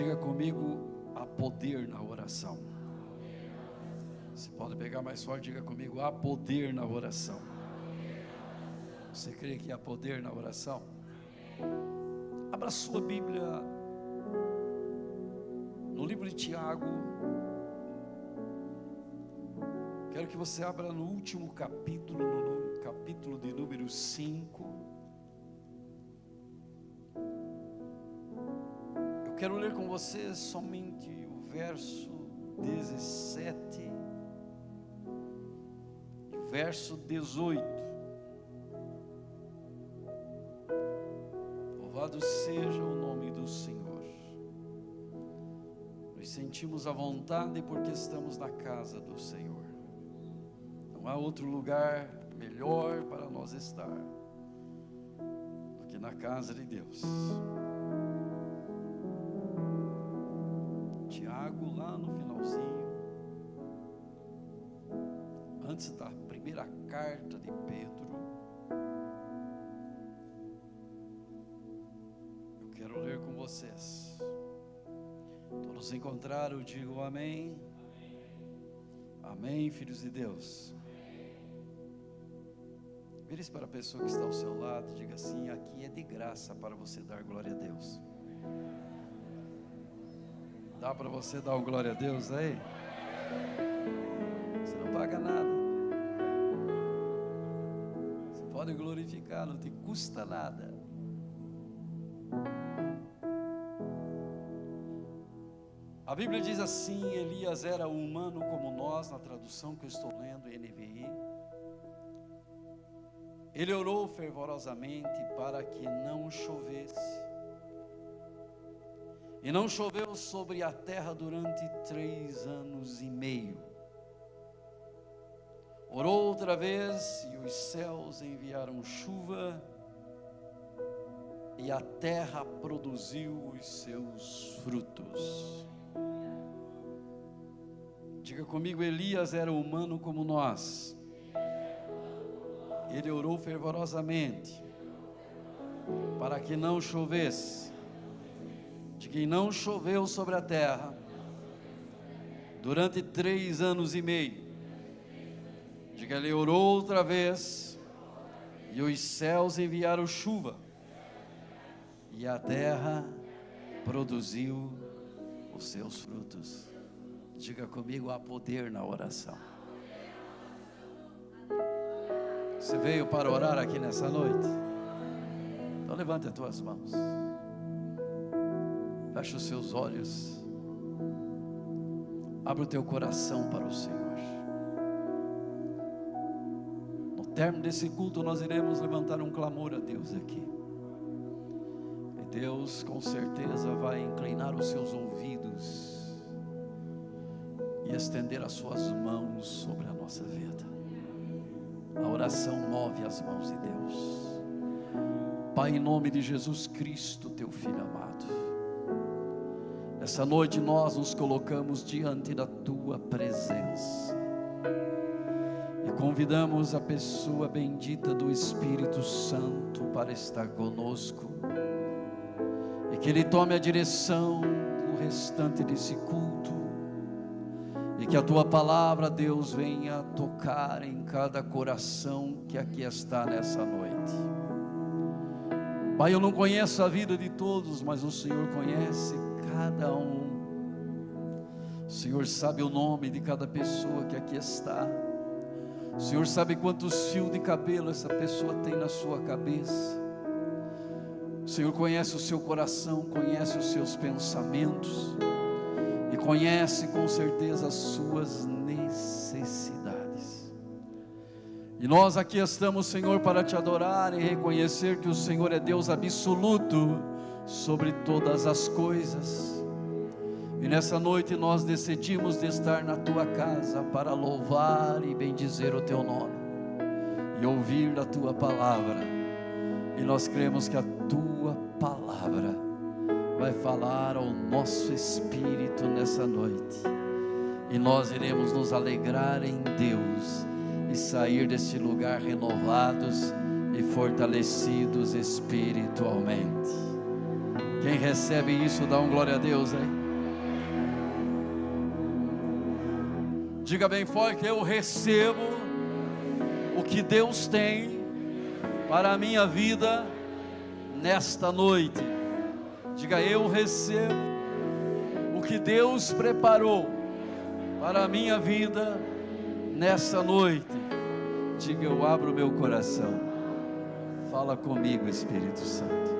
Diga comigo, há poder na oração. Você pode pegar mais forte, diga comigo, há poder na oração. Você crê que há poder na oração? Abra sua Bíblia no livro de Tiago. Quero que você abra no último capítulo, no capítulo de número 5. Eu quero ler com você somente o verso 17 e o verso 18. Louvado seja o nome do Senhor. Nos sentimos à vontade porque estamos na casa do Senhor. Não há outro lugar melhor para nós estar do que na casa de Deus. Tiago, lá no finalzinho, antes da primeira carta de Pedro, eu quero ler com vocês. Todos encontraram, eu digo amém. Amém, filhos de Deus. Vire-se para a pessoa que está ao seu lado e diga assim: aqui é de graça para você dar glória a Deus. Dá para você dar um glória a Deus aí? Você não paga nada. Você pode glorificar, não te custa nada. A Bíblia diz assim: Elias era humano como nós, na tradução que eu estou lendo, NVI. Ele orou fervorosamente para que não chovesse. E não choveu sobre a terra durante 3 anos e meio. Orou outra vez e os céus enviaram chuva, e a terra produziu os seus frutos. Diga comigo, Elias era humano como nós. Ele orou fervorosamente para que não chovesse. De que não choveu sobre a terra durante 3 anos e meio. Diga, ele orou outra vez e os céus enviaram chuva, e a terra produziu os seus frutos. Diga comigo, há poder na oração. Você veio para orar aqui nessa noite? Então levante as tuas mãos. Feche os seus olhos. Abra o teu coração para o Senhor. No término desse culto nós iremos levantar um clamor a Deus aqui. E Deus com certeza vai inclinar os seus ouvidos e estender as suas mãos sobre a nossa vida. A oração move as mãos de Deus. Pai, em nome de Jesus Cristo, teu Filho amado, essa noite nós nos colocamos diante da tua presença e convidamos a pessoa bendita do Espírito Santo para estar conosco, e que Ele tome a direção do restante desse culto, e que a tua palavra, Deus, venha tocar em cada coração que aqui está nessa noite. Pai, eu não conheço a vida de todos, mas o Senhor conhece cada um. O Senhor sabe o nome de cada pessoa que aqui está. O Senhor sabe quantos fios de cabelo essa pessoa tem na sua cabeça. O Senhor conhece o seu coração, conhece os seus pensamentos e conhece com certeza as suas necessidades. E nós aqui estamos, Senhor, para te adorar e reconhecer que o Senhor é Deus absoluto sobre todas as coisas. E nessa noite nós decidimos de estar na tua casa para louvar e bendizer o teu nome e ouvir a tua palavra. E nós cremos que a tua palavra vai falar ao nosso espírito nessa noite, e nós iremos nos alegrar em Deus e sair deste lugar renovados e fortalecidos espiritualmente. Quem recebe isso, dá um glória a Deus, hein? Diga bem forte: eu recebo o que Deus tem para a minha vida nesta noite. Diga: eu recebo o que Deus preparou para a minha vida nesta noite. Diga: eu abro meu coração. Fala comigo, Espírito Santo.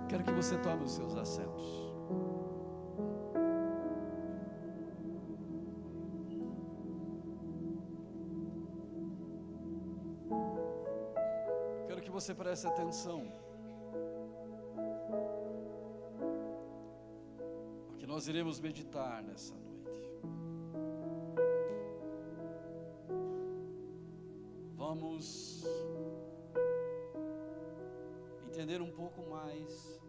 Quero que você tome os seus assentos. Quero que você preste atenção, porque nós iremos meditar nessa noite. Vamos entender um pouco mais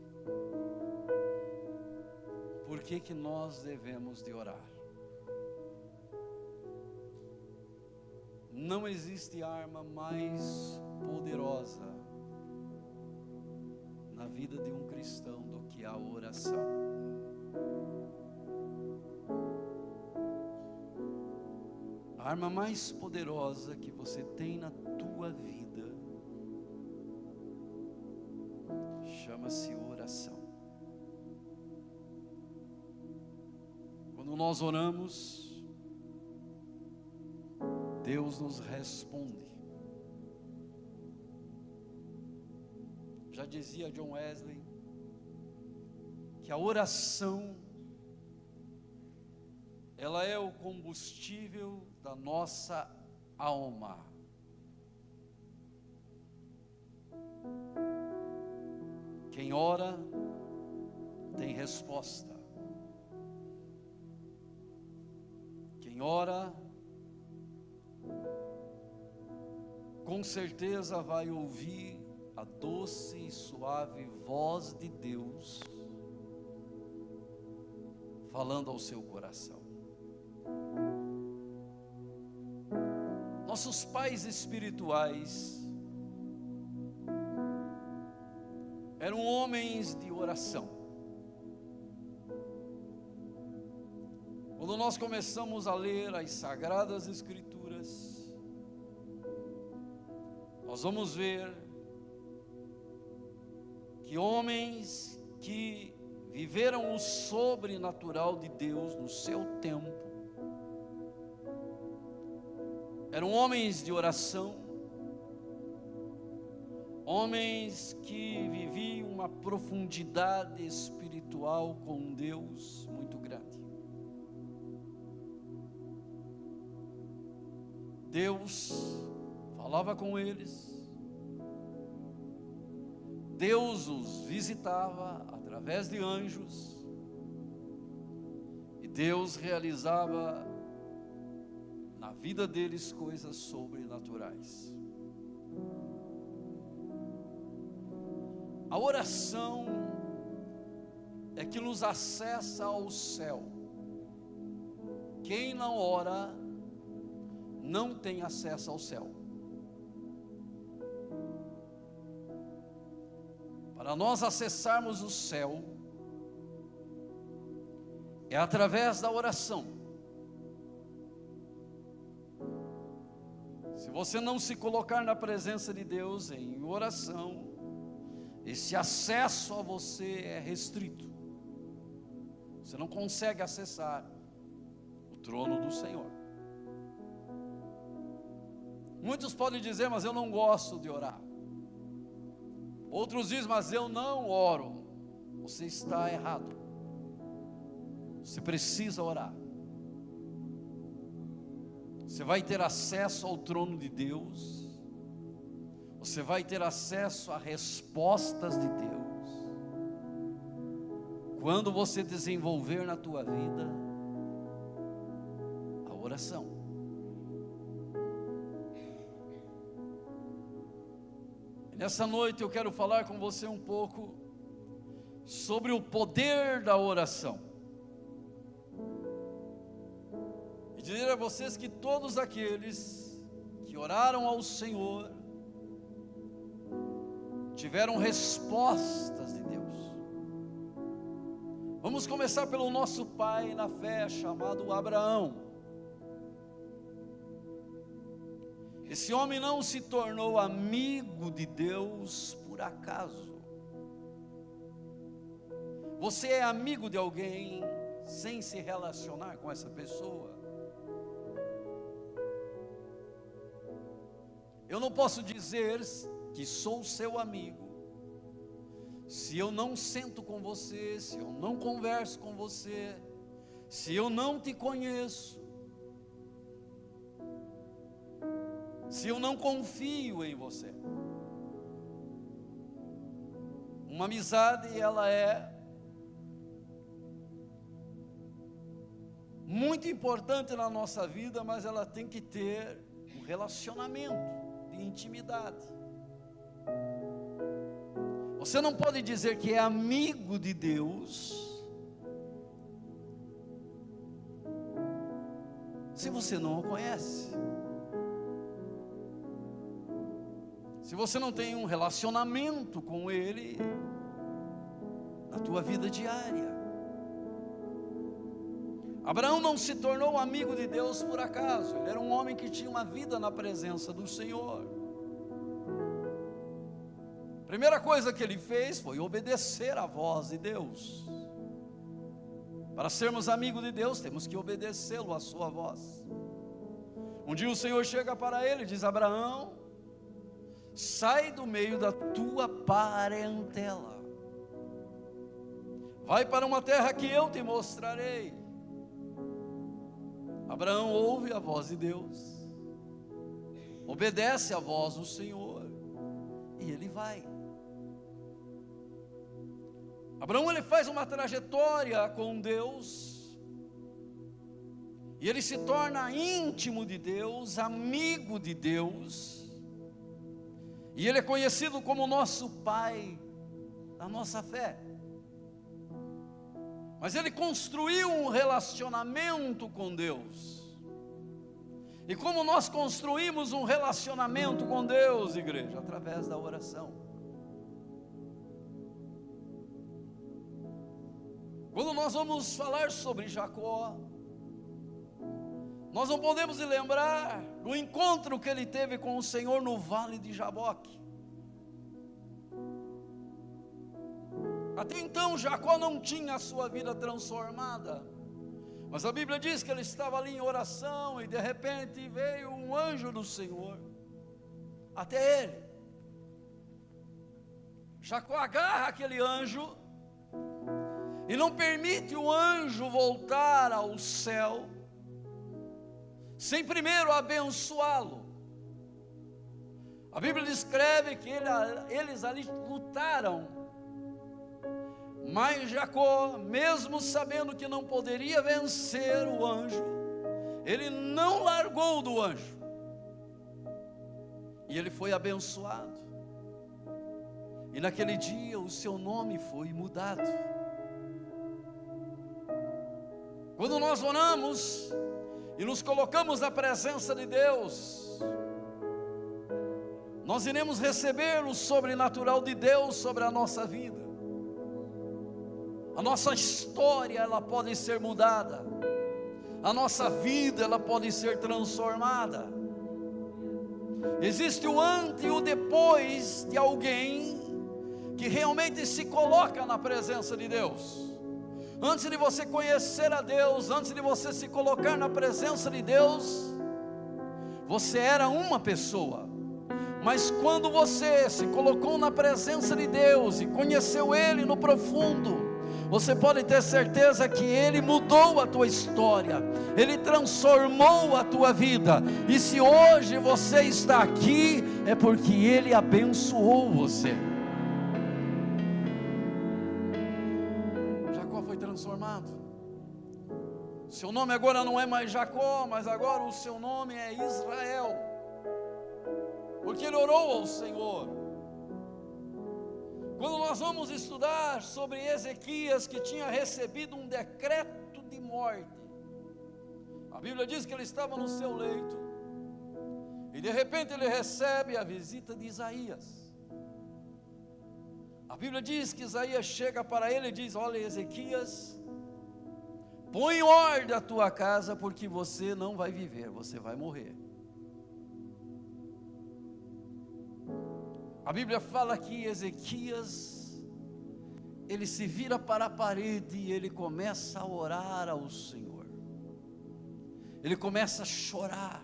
por que nós devemos de orar. Não existe arma mais poderosa na vida de um cristão do que a oração. A arma mais poderosa que você tem na tua vida chama-se oração. Quando nós oramos, Deus nos responde. Já dizia John Wesley que a oração, ela é o combustível da nossa alma. Quem ora tem resposta. Quem ora, com certeza vai ouvir a doce e suave voz de Deus falando ao seu coração. Nossos pais espirituais eram homens de oração. Quando nós começamos a ler as Sagradas Escrituras, nós vamos ver que homens que viveram o sobrenatural de Deus no seu tempo, eram homens de oração, homens que viviam uma profundidade espiritual com Deus muito grande. Deus falava com eles, Deus os visitava através de anjos, e Deus realizava na vida deles coisas sobrenaturais. A oração é que nos acessa ao céu. Quem não ora não tem acesso ao céu. Para nós acessarmos o céu, é através da oração. Se você não se colocar na presença de Deus em oração, esse acesso a você é restrito. Você não consegue acessar o trono do Senhor. Muitos podem dizer: mas eu não gosto de orar. Outros dizem: mas eu não oro. Você está errado. Você precisa orar. Você vai ter acesso ao trono de Deus. Você vai ter acesso a respostas de Deus quando você desenvolver na tua vida a oração. E nessa noite eu quero falar com você um pouco sobre o poder da oração. E dizer a vocês que todos aqueles que oraram ao Senhor tiveram respostas de Deus. Vamos começar pelo nosso pai na fé, chamado Abraão. Esse homem não se tornou amigo de Deus por acaso. Você é amigo de alguém sem se relacionar com essa pessoa? Eu não posso dizer que sou seu amigo se eu não sento com você, se eu não converso com você, se eu não te conheço, se eu não confio em você. Uma amizade, ela é muito importante na nossa vida, mas ela tem que ter um relacionamento de intimidade. Você não pode dizer que é amigo de Deus se você não o conhece, se você não tem um relacionamento com Ele na tua vida diária. Abraão não se tornou amigo de Deus por acaso. Ele era um homem que tinha uma vida na presença do Senhor. A primeira coisa que ele fez foi obedecer à voz de Deus. Para sermos amigos de Deus, temos que obedecê-lo, à sua voz. Um dia o Senhor chega para ele e diz: Abraão, sai do meio da tua parentela, vai para uma terra que eu te mostrarei. Abraão ouve a voz de Deus, obedece à voz do Senhor, e ele vai. Abraão, ele faz uma trajetória com Deus, e ele se torna íntimo de Deus, amigo de Deus, e ele é conhecido como nosso pai da nossa fé. Mas ele construiu um relacionamento com Deus. E como nós construímos um relacionamento com Deus, igreja? Através da oração. Quando nós vamos falar sobre Jacó, nós não podemos lembrar do encontro que ele teve com o Senhor no vale de Jaboque. Até então Jacó não tinha a sua vida transformada, mas a Bíblia diz que ele estava ali em oração e de repente veio um anjo do Senhor até ele. Jacó agarra aquele anjo e não permite o anjo voltar ao céu sem primeiro abençoá-lo. A Bíblia descreve que eles ali lutaram. Mas Jacó, mesmo sabendo que não poderia vencer o anjo, ele não largou do anjo, e ele foi abençoado, e naquele dia o seu nome foi mudado. Quando nós oramos e nos colocamos na presença de Deus, nós iremos receber o sobrenatural de Deus sobre a nossa vida. A nossa história, ela pode ser mudada. A nossa vida, ela pode ser transformada. Existe o antes e o depois de alguém que realmente se coloca na presença de Deus. Antes de você conhecer a Deus, antes de você se colocar na presença de Deus, você era uma pessoa. Mas quando você se colocou na presença de Deus e conheceu Ele no profundo, você pode ter certeza que Ele mudou a tua história, Ele transformou a tua vida. E se hoje você está aqui, é porque Ele abençoou você. Jacó foi transformado. Seu nome agora não é mais Jacó, mas agora o seu nome é Israel, porque ele orou ao Senhor. Quando nós vamos estudar sobre Ezequias, que tinha recebido um decreto de morte, a Bíblia diz que ele estava no seu leito, e de repente ele recebe a visita de Isaías. A Bíblia diz que Isaías chega para ele e diz: olha, Ezequias, põe em ordem a tua casa, porque você não vai viver, você vai morrer. A Bíblia fala que Ezequias, ele se vira para a parede e ele começa a orar ao Senhor. Ele começa a chorar.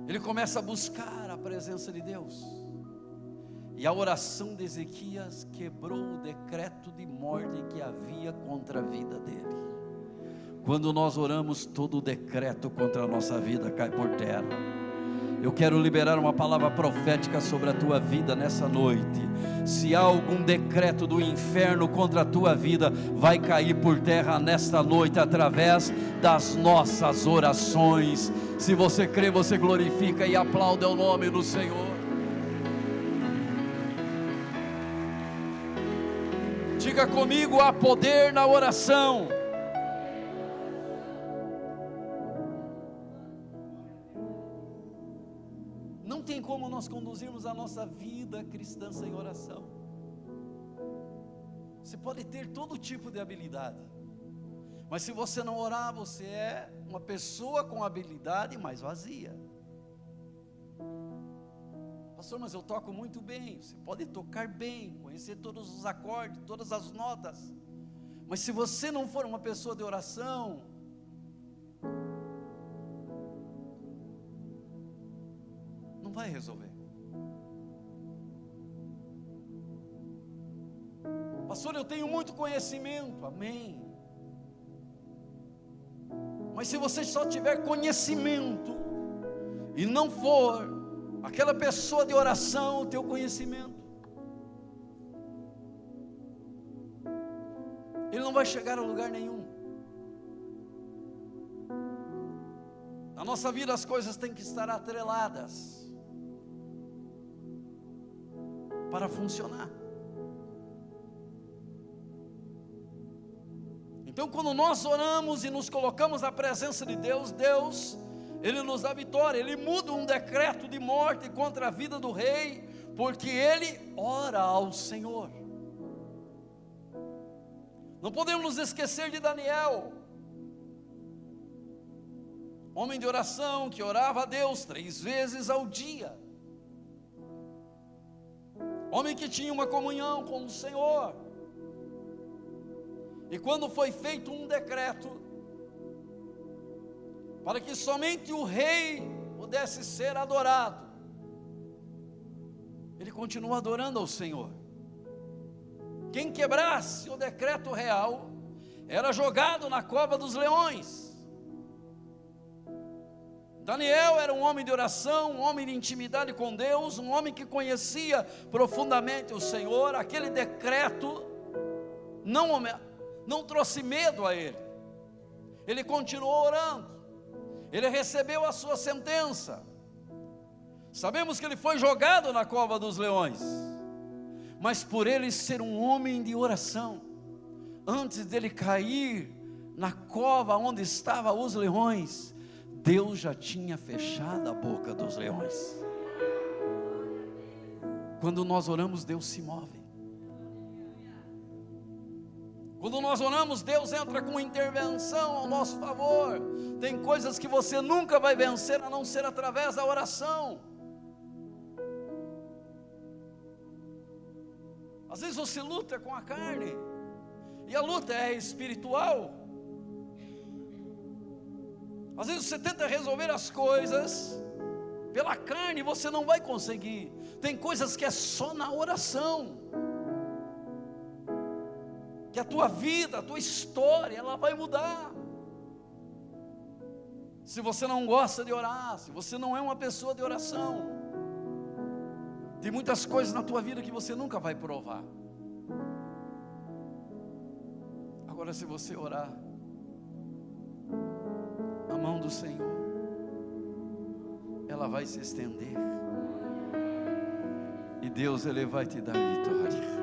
Ele começa a buscar a presença de Deus. E a oração de Ezequias quebrou o decreto de morte que havia contra a vida dele. Quando nós oramos, todo o decreto contra a nossa vida cai por terra. Eu quero liberar uma palavra profética sobre a tua vida nessa noite. Se há algum decreto do inferno contra a tua vida, vai cair por terra nesta noite, através das nossas orações. Se você crê, você glorifica e aplaude o nome do Senhor. Diga comigo: há poder na oração. Não tem como nós conduzirmos a nossa vida cristã sem oração. Você pode ter todo tipo de habilidade, mas se você não orar, você é uma pessoa com habilidade, mas vazia. Pastor, mas eu toco muito bem. Você pode tocar bem, conhecer todos os acordes, todas as notas, mas se você não for uma pessoa de oração, não vai resolver. Pastor, eu tenho muito conhecimento. Amém. Mas se você só tiver conhecimento e não for aquela pessoa de oração, o teu conhecimento, ele não vai chegar a lugar nenhum. Na nossa vida as coisas têm que estar atreladas para funcionar. Então, quando nós oramos e nos colocamos na presença de Deus, Deus, Ele nos dá vitória. Ele muda um decreto de morte contra a vida do rei, porque ele ora ao Senhor. Não podemos nos esquecer de Daniel, homem de oração, que orava a Deus 3 vezes ao dia, homem que tinha uma comunhão com o Senhor. E quando foi feito um decreto para que somente o rei pudesse ser adorado, ele continuou adorando ao Senhor. Quem quebrasse o decreto real era jogado na cova dos leões. Daniel era um homem de oração, um homem de intimidade com Deus, um homem que conhecia profundamente o Senhor. Aquele decreto não trouxe medo a ele. Ele continuou orando. Ele recebeu a sua sentença. Sabemos que ele foi jogado na cova dos leões, mas por ele ser um homem de oração, antes dele cair na cova onde estavam os leões, Deus já tinha fechado a boca dos leões. Quando nós oramos, Deus se move. Quando nós oramos, Deus entra com intervenção ao nosso favor. Tem coisas que você nunca vai vencer a não ser através da oração. Às vezes você luta com a carne, e a luta é espiritual. Às vezes você tenta resolver as coisas pela carne, você não vai conseguir. Tem coisas que é só na oração, que a tua vida, a tua história, ela vai mudar. Se você não gosta de orar, se você não é uma pessoa de oração, tem muitas coisas na tua vida que você nunca vai provar. Agora, se você orar, a mão do Senhor, ela vai se estender, e Deus, Ele vai te dar vitória.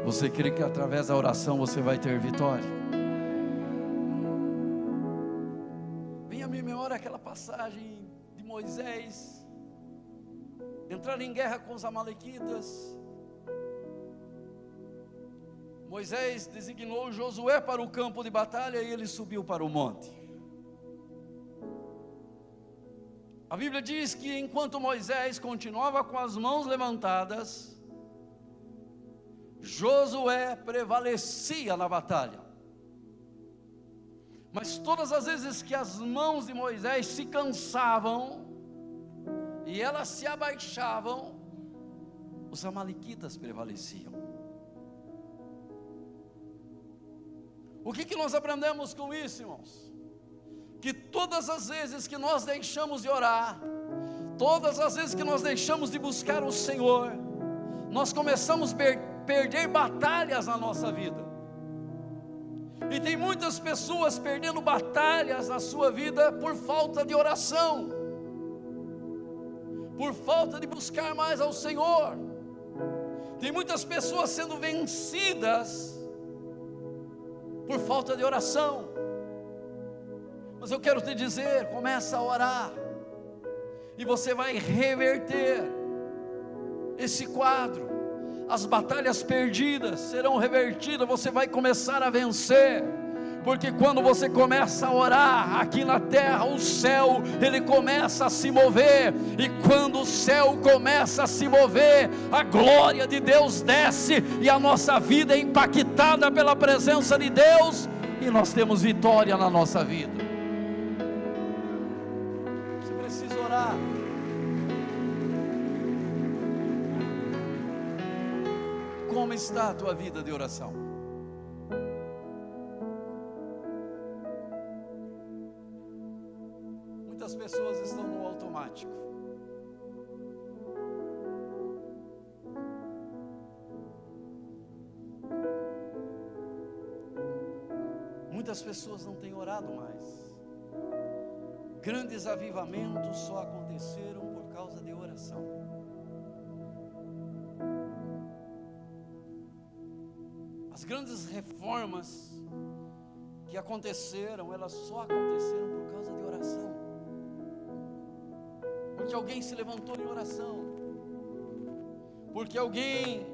Você crê que através da oração você vai ter vitória? Vem à minha memória aquela passagem de Moisés entrar em guerra com os amalequitas, Moisés designou Josué para o campo de batalha e ele subiu para o monte. A Bíblia diz que enquanto Moisés continuava com as mãos levantadas, Josué prevalecia na batalha. Mas todas as vezes que as mãos de Moisés se cansavam e elas se abaixavam, os amalequitas prevaleciam. O que nós aprendemos com isso, irmãos? Que todas as vezes que nós deixamos de orar, todas as vezes que nós deixamos de buscar o Senhor, nós começamos a perder batalhas na nossa vida. E tem muitas pessoas perdendo batalhas na sua vida por falta de oração, por falta de buscar mais ao Senhor. Tem muitas pessoas sendo vencidas por falta de oração. Mas eu quero te dizer, começa a orar, e você vai reverter esse quadro. As batalhas perdidas serão revertidas, você vai começar a vencer. Porque quando você começa a orar aqui na terra, o céu, ele começa a se mover. E quando o céu começa a se mover, a glória de Deus desce, e a nossa vida é impactada pela presença de Deus, e nós temos vitória na nossa vida. Você precisa orar. Como está a tua vida de oração? Muitas pessoas estão no automático. Muitas pessoas não têm orado mais. Grandes avivamentos só aconteceram por causa de oração. As grandes reformas que aconteceram, elas só aconteceram por causa de oração. Porque alguém se levantou em oração, porque alguém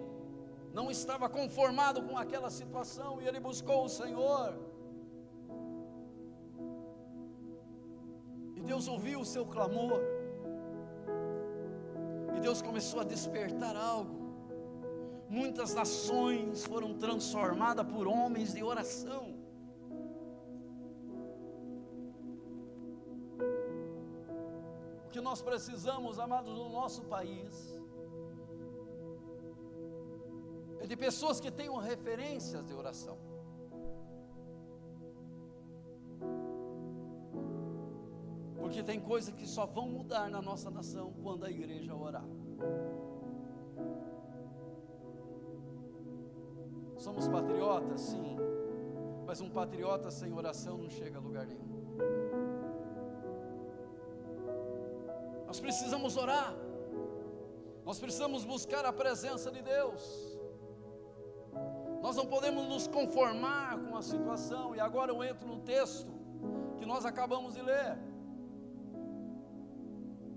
não estava conformado com aquela situação e ele buscou o Senhor, e Deus ouviu o seu clamor, e Deus começou a despertar algo. Muitas nações foram transformadas por homens de oração. O que nós precisamos, amados, no nosso país, é de pessoas que tenham referências de oração. Porque tem coisas que só vão mudar na nossa nação quando a igreja orar. Somos patriotas, sim, mas um patriota sem oração não chega a lugar nenhum. Nós precisamos orar, nós precisamos buscar a presença de Deus. Nós não podemos nos conformar com a situação. E agora eu entro no texto que nós acabamos de ler.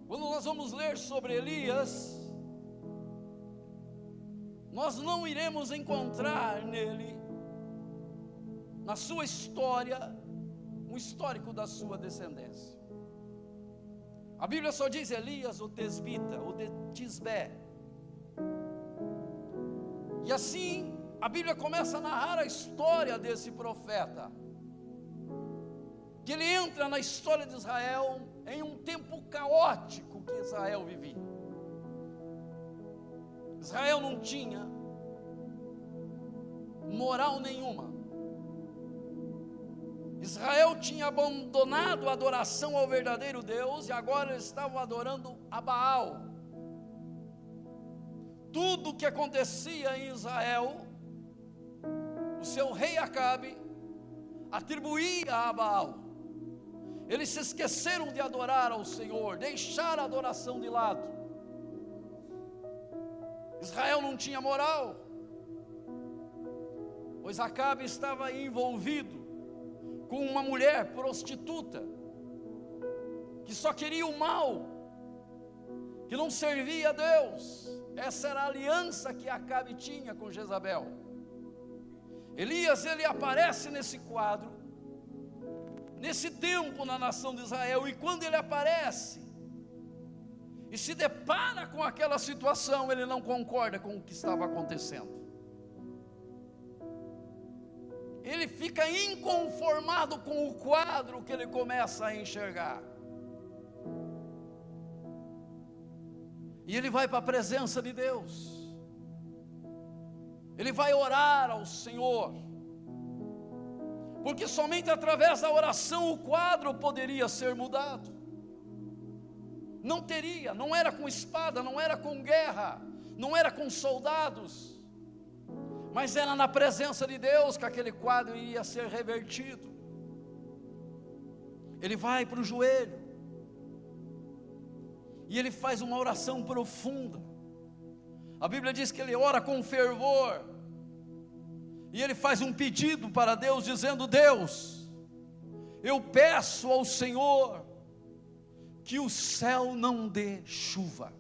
Quando nós vamos ler sobre Elias, nós não iremos encontrar nele, na sua história, um histórico da sua descendência. A Bíblia só diz Elias, o tesbita, o de Tisbé. E assim, a Bíblia começa a narrar a história desse profeta, que ele entra na história de Israel em um tempo caótico que Israel vivia. Israel não tinha moral nenhuma. Israel tinha abandonado a adoração ao verdadeiro Deus e agora eles estavam adorando a Baal. Tudo que acontecia em Israel, o seu rei Acabe atribuía a Baal. Eles se esqueceram de adorar ao Senhor, deixaram a adoração de lado. Israel não tinha moral, pois Acabe estava envolvido com uma mulher prostituta, que só queria o mal, que não servia a Deus. Essa era a aliança que Acabe tinha com Jezabel. Elias, ele aparece nesse quadro, nesse tempo na nação de Israel, e quando ele aparece e se depara com aquela situação, ele não concorda com o que estava acontecendo. Ele fica inconformado com o quadro que ele começa a enxergar. E ele vai para a presença de Deus. Ele vai orar ao Senhor. Porque somente através da oração o quadro poderia ser mudado. Não teria, não era com espada, não era com guerra, não era com soldados, mas era na presença de Deus que aquele quadro iria ser revertido. Ele vai para o joelho, e ele faz uma oração profunda. A Bíblia diz que ele ora com fervor, e ele faz um pedido para Deus, dizendo: Deus, eu peço ao Senhor que o céu não dê chuva.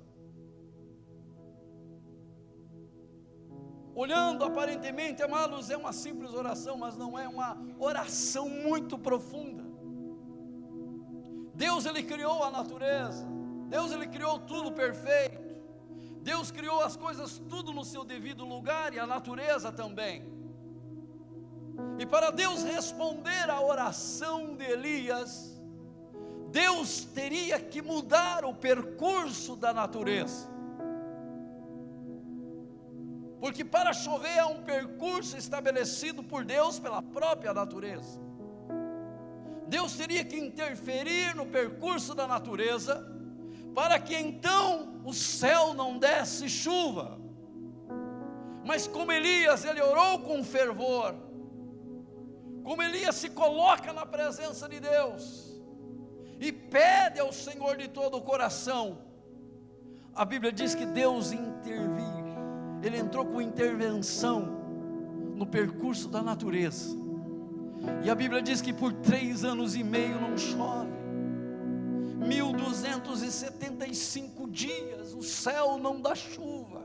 Olhando aparentemente, amados, é uma simples oração, mas não é uma oração muito profunda. Deus, ele criou a natureza, Deus, ele criou tudo perfeito, Deus criou as coisas tudo no seu devido lugar, e a natureza também. E para Deus responder à oração de Elias, Deus teria que mudar o percurso da natureza. Porque para chover é um percurso estabelecido por Deus pela própria natureza. Deus teria que interferir no percurso da natureza, para que então o céu não desse chuva. Mas como Elias, ele orou com fervor, como Elias se coloca na presença de Deus, e pede ao Senhor de todo o coração, a Bíblia diz que Deus interviu. Ele entrou com intervenção no percurso da natureza. E a Bíblia diz que por 3 anos e meio não chove. 1275 dias o céu não dá chuva.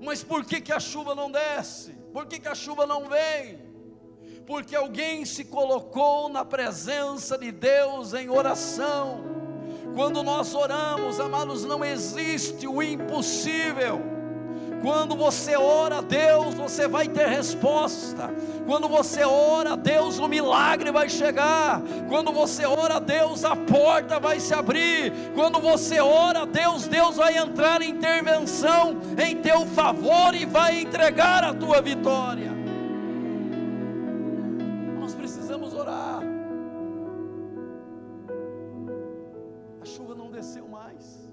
Mas por que a chuva não desce? Por que a chuva não vem? Porque alguém se colocou na presença de Deus em oração. Quando nós oramos, amados, não existe o impossível. Quando você ora a Deus, você vai ter resposta. Quando você ora a Deus, o milagre vai chegar. Quando você ora a Deus, a porta vai se abrir. Quando você ora a Deus, Deus vai entrar em intervenção em teu favor e vai entregar a tua vitória. Nós precisamos orar. A chuva não desceu mais.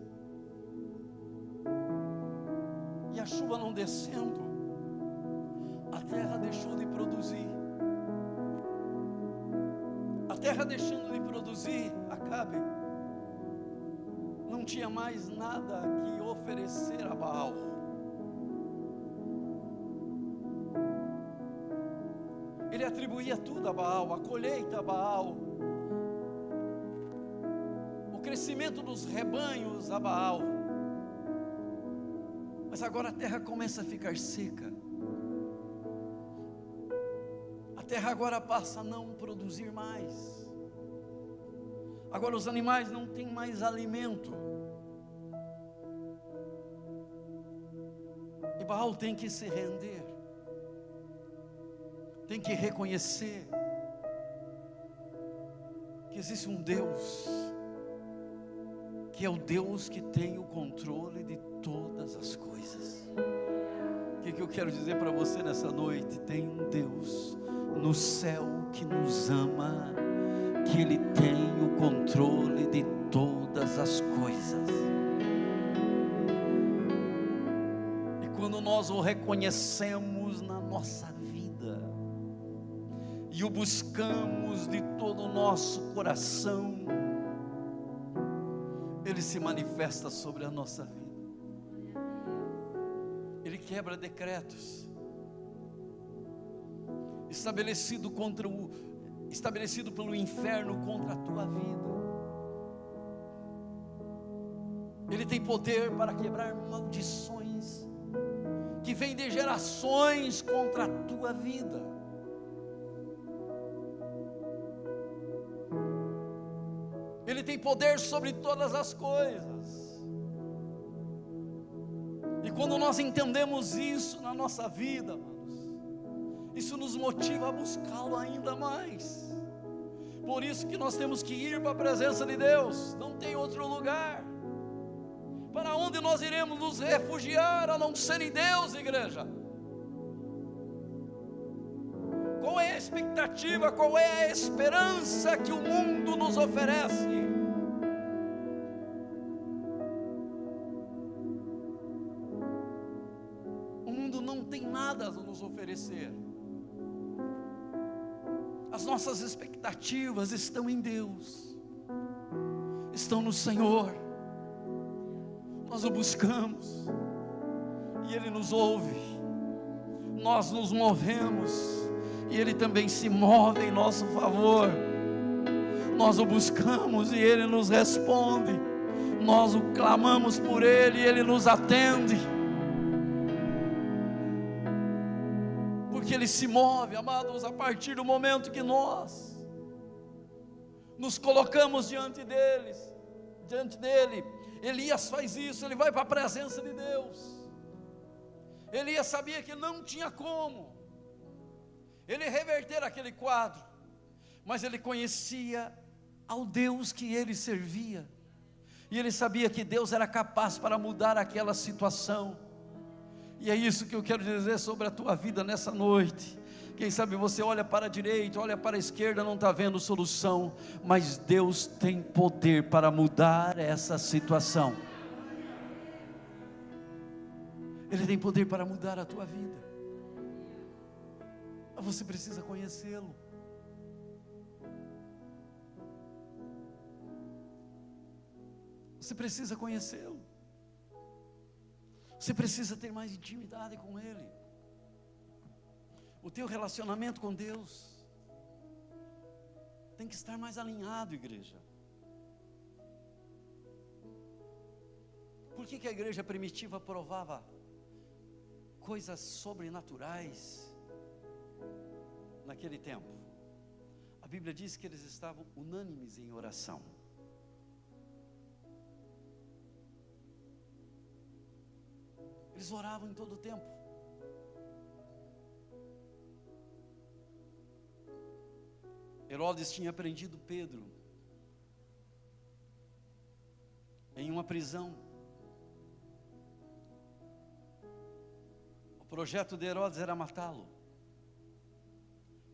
E a chuva não descendo, a terra deixou de produzir. A terra deixando de produzir, Acabe não tinha mais nada que oferecer a Baal. Ele atribuía tudo a Baal, a colheita a Baal, o crescimento dos rebanhos a Baal. Mas agora a terra começa a ficar seca. A terra agora passa a não produzir mais. Agora os animais não têm mais alimento. E Baal tem que se render. Tem que reconhecer que existe um Deus, que é o Deus que tem o controle de todas as coisas. O que eu quero dizer para você nessa noite? Tem um Deus no céu que nos ama, que Ele tem o controle de todas as coisas. E quando nós o reconhecemos na nossa vida, e o buscamos de todo o nosso coração, Ele se manifesta sobre a nossa vida. Ele quebra decretos estabelecido pelo inferno contra a tua vida. Ele tem poder para quebrar maldições que vem de gerações contra a tua vida. Ele tem poder sobre todas as coisas. E quando nós entendemos isso na nossa vida, amados, isso nos motiva a buscá-lo ainda mais. Por isso que nós temos que ir para a presença de Deus, não tem outro lugar. Para onde nós iremos nos refugiar a não ser em Deus, igreja? Qual é a expectativa, qual é a esperança que o mundo nos oferece? O mundo não tem nada a nos oferecer. As nossas expectativas estão em Deus, estão no Senhor. Nós o buscamos e Ele nos ouve. Nós nos movemos e Ele também se move em nosso favor. Nós o buscamos e Ele nos responde. Nós o clamamos por Ele e Ele nos atende. Porque Ele se move, amados, a partir do momento que nós nos colocamos diante dele. Elias faz isso, ele vai para a presença de Deus. Elias sabia que não tinha como ele reverter aquele quadro, mas ele conhecia ao Deus que ele servia, e ele sabia que Deus era capaz para mudar aquela situação. E é isso que eu quero dizer sobre a tua vida nessa noite. Quem sabe você olha para a direita, olha para a esquerda, não está vendo solução, mas Deus tem poder para mudar essa situação. Ele tem poder para mudar a tua vida. Mas você precisa conhecê-lo. Você precisa conhecê-lo. Você precisa ter mais intimidade com Ele. O teu relacionamento com Deus tem que estar mais alinhado, igreja. Por que a igreja primitiva provava coisas sobrenaturais naquele tempo? A Bíblia diz que eles estavam unânimes em oração. Eles oravam em todo o tempo. Herodes tinha prendido Pedro em uma prisão. O projeto de Herodes era matá-lo.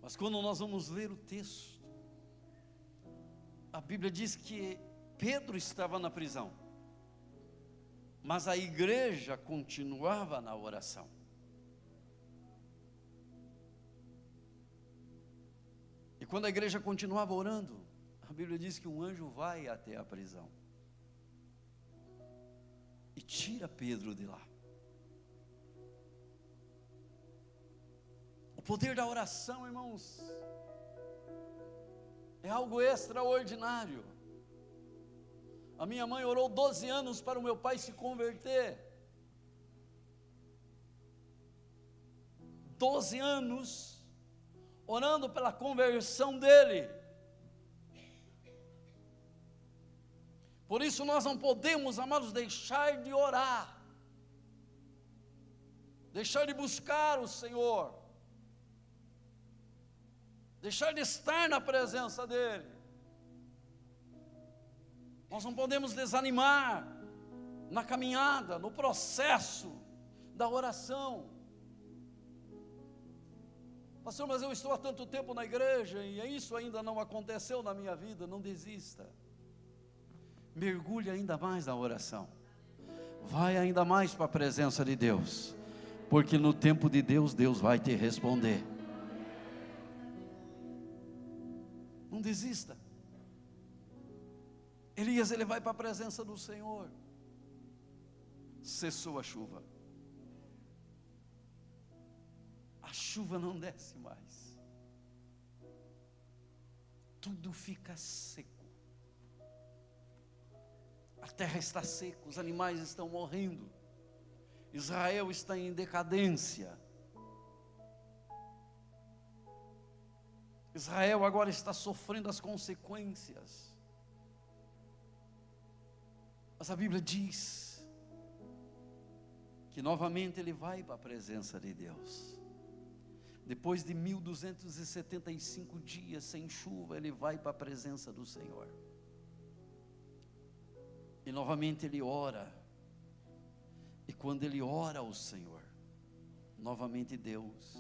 Mas quando nós vamos ler o texto, a Bíblia diz que Pedro estava na prisão, mas a igreja continuava na oração. E quando a igreja continuava orando, a Bíblia diz que um anjo vai até a prisão e tira Pedro de lá. O poder da oração, irmãos, é algo extraordinário. A minha mãe orou 12 anos para o meu pai se converter. 12 anos orando pela conversão dele. Por isso nós não podemos, amados, deixar de orar, deixar de buscar o Senhor, deixar de estar na presença dEle. Nós não podemos desanimar na caminhada, no processo da oração. Pastor, mas eu estou há tanto tempo na igreja e isso ainda não aconteceu na minha vida. Não desista. Mergulhe ainda mais na oração. Vai ainda mais para a presença de Deus, porque no tempo de Deus, Deus vai te responder. Não desista. Elias, ele vai para a presença do Senhor. Cessou a chuva. A chuva não desce mais. Tudo fica seco. A terra está seca, os animais estão morrendo. Israel está em decadência. Israel agora está sofrendo as consequências. Mas a Bíblia diz que novamente ele vai para a presença de Deus. Depois de 1275 dias sem chuva, ele vai para a presença do Senhor. E novamente ele ora. E quando ele ora ao Senhor, novamente Deus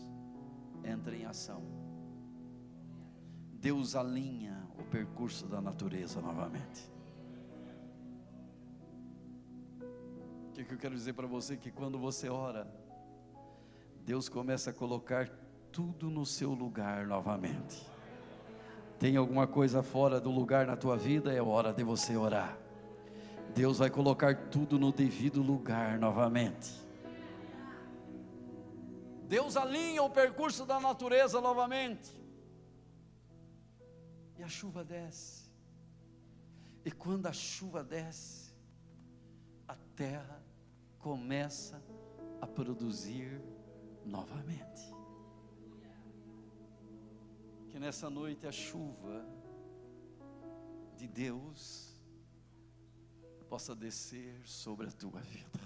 entra em ação. Deus alinha o percurso da natureza novamente. O que eu quero dizer para você? Que quando você ora, Deus começa a colocar tudo no seu lugar novamente. Tem alguma coisa fora do lugar na tua vida? É hora de você orar. Deus vai colocar tudo no devido lugar novamente. Deus alinha o percurso da natureza novamente. E a chuva desce. E quando a chuva desce, a terra começa a produzir novamente. Que nessa noite a chuva de Deus possa descer sobre a tua vida.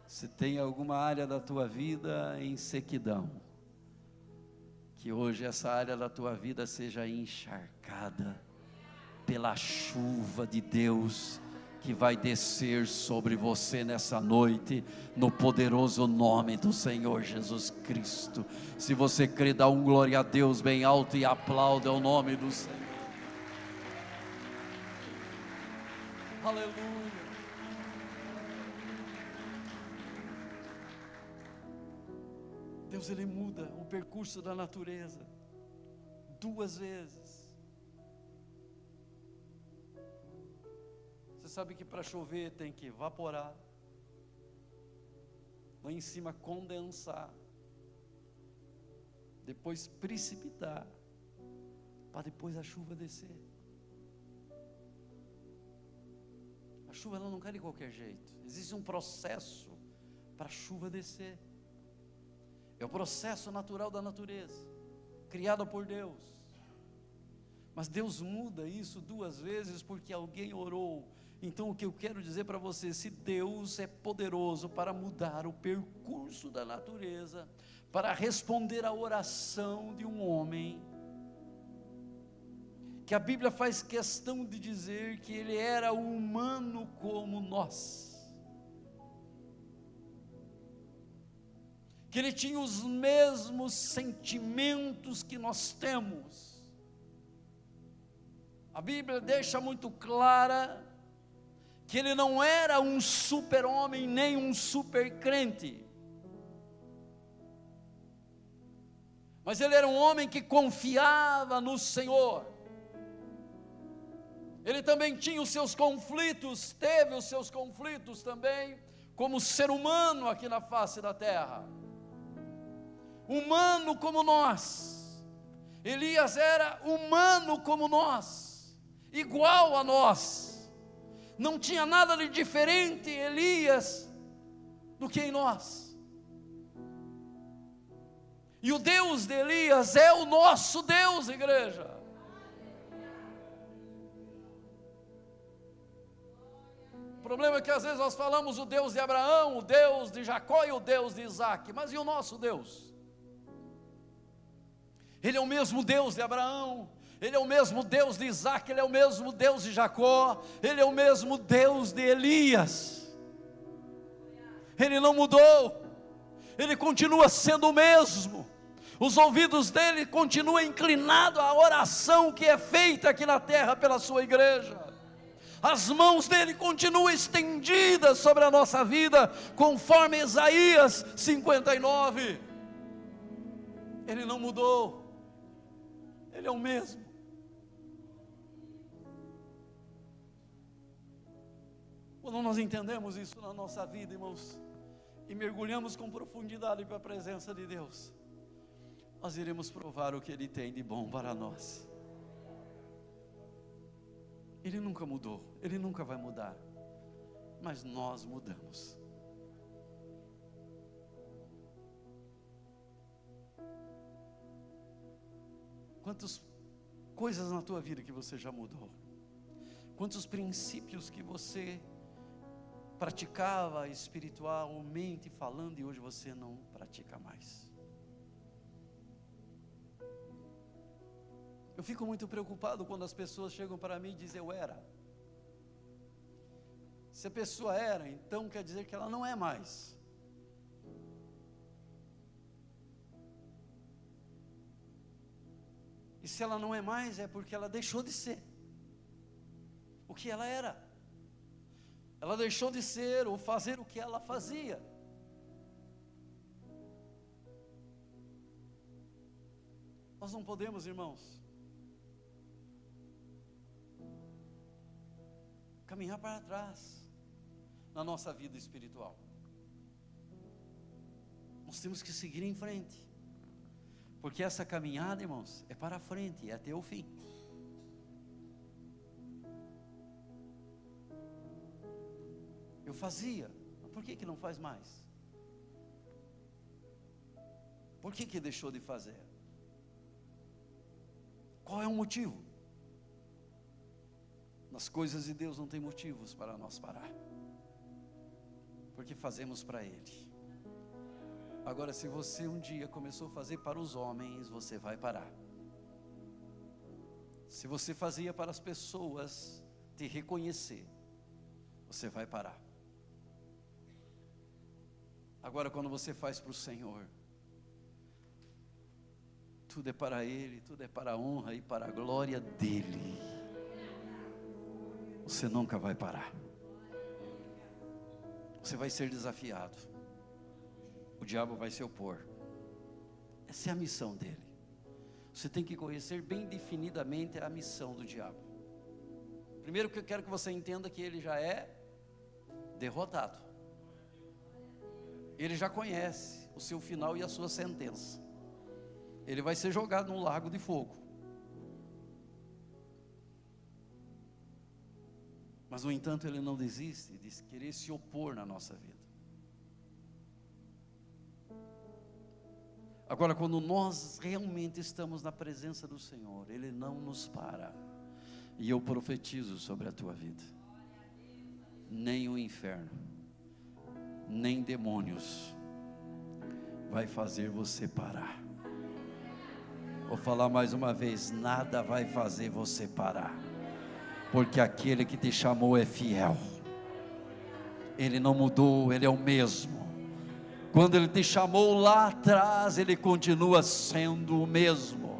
Se tem alguma área da tua vida em sequidão, que hoje essa área da tua vida seja encharcada pela chuva de Deus, que vai descer sobre você nessa noite, no poderoso nome do Senhor Jesus Cristo. Se você crê, dá um glória a Deus bem alto e aplauda o nome do Senhor. Aleluia. Deus, Ele muda o percurso da natureza 2 vezes. Você sabe que para chover tem que evaporar, lá em cima condensar, depois precipitar, para depois a chuva descer. A chuva ela não cai de qualquer jeito. Existe um processo para a chuva descer. É o processo natural da natureza, criada por Deus. Mas Deus muda isso 2 vezes porque alguém orou. Então o que eu quero dizer para você, se Deus é poderoso para mudar o percurso da natureza, para responder à oração de um homem, que a Bíblia faz questão de dizer que ele era humano como nós, que ele tinha os mesmos sentimentos que nós temos. A Bíblia deixa muito clara que ele não era um super-homem, nem um super-crente, mas ele era um homem que confiava no Senhor. Ele também tinha os seus conflitos, teve os seus conflitos também, como ser humano aqui na face da terra, humano como nós. Elias era humano como nós, igual a nós. Não tinha nada de diferente Elias do que em nós. E o Deus de Elias é o nosso Deus, igreja. O problema é que às vezes nós falamos o Deus de Abraão, o Deus de Jacó e o Deus de Isaac. Mas e o nosso Deus? Ele é o mesmo Deus de Abraão, Ele é o mesmo Deus de Isaac, Ele é o mesmo Deus de Jacó, Ele é o mesmo Deus de Elias. Ele não mudou, Ele continua sendo o mesmo. Os ouvidos dele continuam inclinados à oração que é feita aqui na terra pela sua igreja. As mãos dele continuam estendidas sobre a nossa vida, conforme Isaías 59. Ele não mudou, Ele é o mesmo. Quando nós entendemos isso na nossa vida, irmãos, e mergulhamos com profundidade para a presença de Deus, nós iremos provar o que Ele tem de bom para nós. Ele nunca mudou, Ele nunca vai mudar, mas nós mudamos. Quantas coisas na tua vida que você já mudou? Quantos princípios que você praticava espiritualmente falando e hoje você não pratica mais? Eu fico muito preocupado quando as pessoas chegam para mim e dizem: eu era. Se a pessoa era, então quer dizer que ela não é mais. E se ela não é mais, é porque ela deixou de ser o que ela era. Ela deixou de ser ou fazer o que ela fazia. Nós não podemos, irmãos, caminhar para trás na nossa vida espiritual. Nós temos que seguir em frente, porque essa caminhada, irmãos, é para frente, é até o fim. Eu fazia, mas por que não faz mais? Por que deixou de fazer? Qual é o motivo? Nas coisas de Deus não tem motivos para nós parar, porque fazemos para Ele. Agora, se você um dia começou a fazer para os homens, você vai parar. Se você fazia para as pessoas te reconhecer, você vai parar. Agora, quando você faz para o Senhor, tudo é para Ele, tudo é para a honra e para a glória dEle. Você nunca vai parar. Você vai ser desafiado. O diabo vai se opor. Essa é a missão dele. Você tem que conhecer bem definidamente a missão do diabo. Primeiro que eu quero que você entenda que ele já é derrotado. Ele já conhece o seu final e a sua sentença. Ele vai ser jogado num lago de fogo. Mas, no entanto, ele não desiste de querer se opor na nossa vida. Agora, quando nós realmente estamos na presença do Senhor, Ele não nos para. E eu profetizo sobre a tua vida: nem o inferno, nem demônios vai fazer você parar. Vou falar mais uma vez: nada vai fazer você parar, porque aquele que te chamou é fiel. Ele não mudou, Ele é o mesmo. Quando Ele te chamou lá atrás, Ele continua sendo o mesmo.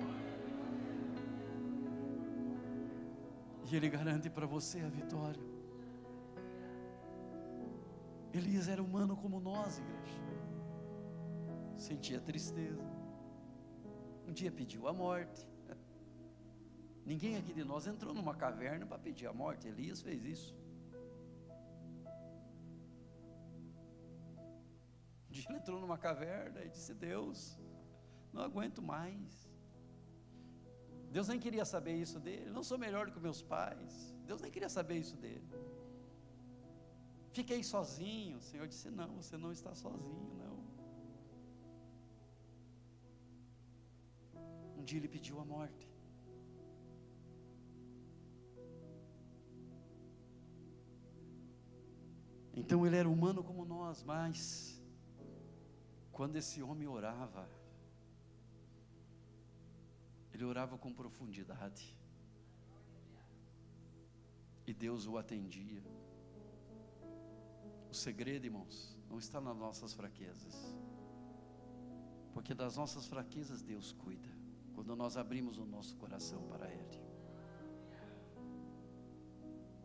E Ele garante para você a vitória. Elias era humano como nós, igreja. Sentia tristeza. Um dia pediu a morte. Ninguém aqui de nós entrou numa caverna para pedir a morte. Elias fez isso. Um dia ele entrou numa caverna e disse: Deus, não aguento mais. Deus nem queria saber isso dele. Não sou melhor do que meus pais. Deus nem queria saber isso dele. Fiquei sozinho. O Senhor disse: não, você não está sozinho, não. Um dia ele pediu a morte. Então ele era humano como nós, mas quando esse homem orava, ele orava com profundidade, e Deus o atendia. O segredo, irmãos, não está nas nossas fraquezas, porque das nossas fraquezas Deus cuida, quando nós abrimos o nosso coração para Ele.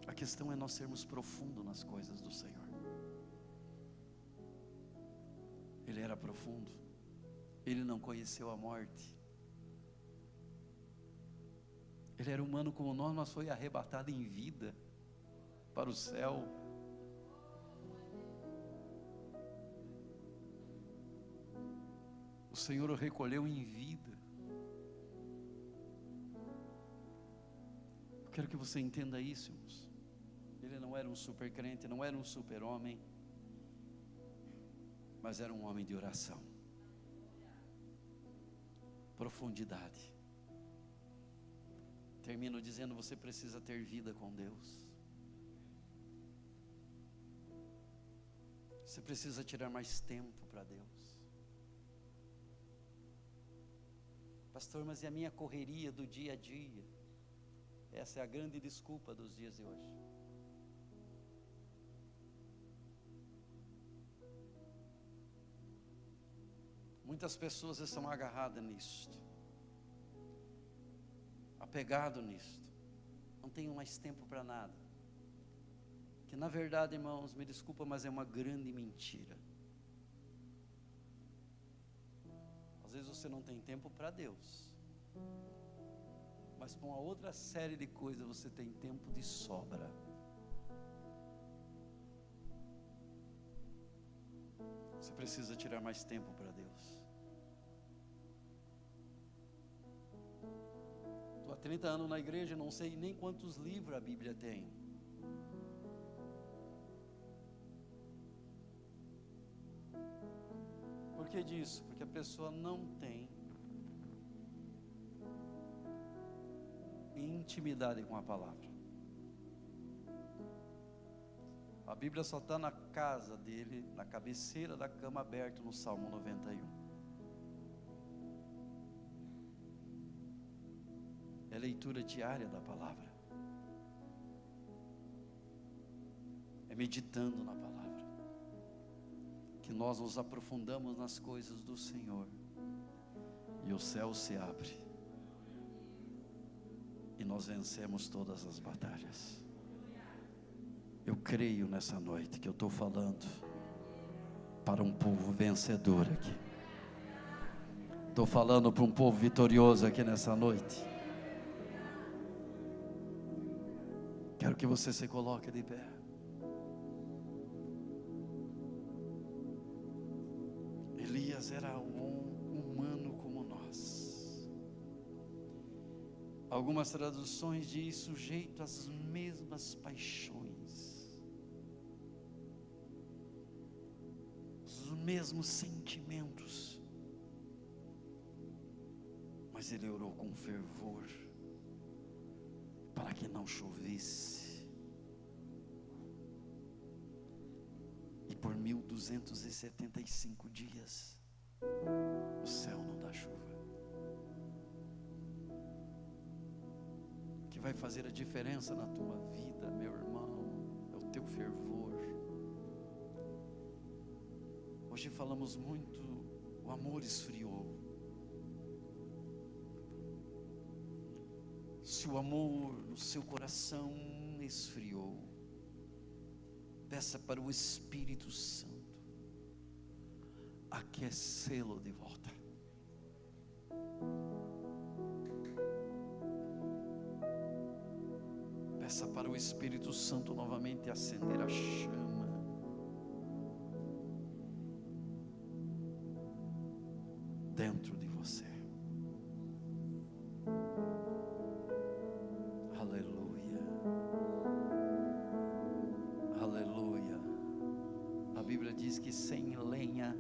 A questão é nós sermos profundos nas coisas do Senhor. Ele era profundo. Ele não conheceu a morte. Ele era humano como nós, mas foi arrebatado em vida para o céu. O Senhor o recolheu em vida. Eu quero que você entenda isso, irmãos. Ele não era um super crente, não era um super homem, mas era um homem de oração, profundidade. Termino dizendo: você precisa ter vida com Deus. Você precisa tirar mais tempo para Deus. Pastor, mas e a minha correria do dia a dia? Essa é a grande desculpa dos dias de hoje. Muitas pessoas estão agarradas nisto, apegado nisto, não tenho mais tempo para nada. Que na verdade, irmãos, me desculpa, mas é uma grande mentira. Às vezes você não tem tempo para Deus, mas com uma outra série de coisas você tem tempo de sobra. Você precisa tirar mais tempo para Deus. Estou há 30 anos na igreja, não sei nem quantos livros a Bíblia tem. Por que disso? Porque a pessoa não tem intimidade com a palavra. A Bíblia só está na casa dele, na cabeceira da cama, aberto no Salmo 91. É leitura diária da palavra. É meditando na palavra que nós nos aprofundamos nas coisas do Senhor e o céu se abre e nós vencemos todas as batalhas. Eu creio nessa noite que eu estou falando para um povo vencedor aqui. Estou falando para um povo vitorioso aqui nessa noite. Quero que você se coloque de pé. Elias era um humano como nós. Algumas traduções diz sujeito às mesmas paixões, os mesmos sentimentos, mas ele orou com fervor para que não chovesse. E por 1275 dias o céu não dá chuva. O que vai fazer a diferença na tua vida, meu irmão, é o teu fervor. Hoje falamos muito, o amor esfriou. Se o amor no seu coração esfriou, peça para o Espírito Santo aquecê-lo de volta. Peça para o Espírito Santo novamente acender a chama. Dentro de você. Aleluia. Aleluia. A Bíblia diz que sem lenha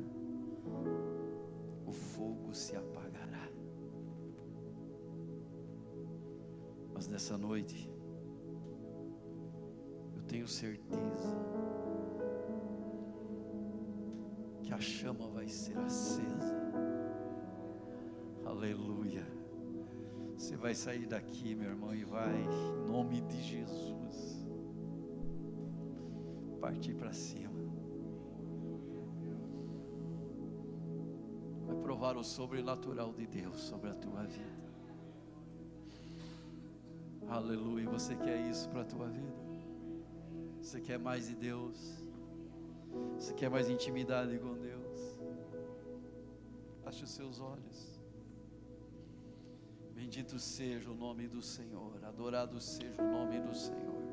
o fogo se apagará. Mas nessa noite eu tenho certeza que a chama vai ser acesa. Aleluia. Você vai sair daqui, meu irmão, e vai, em nome de Jesus, partir para cima. Vai provar o sobrenatural de Deus sobre a tua vida. Aleluia. Você quer isso para a tua vida? Você quer mais de Deus? Você quer mais intimidade com Deus? Feche os seus olhos. Bendito seja o nome do Senhor, adorado seja o nome do Senhor.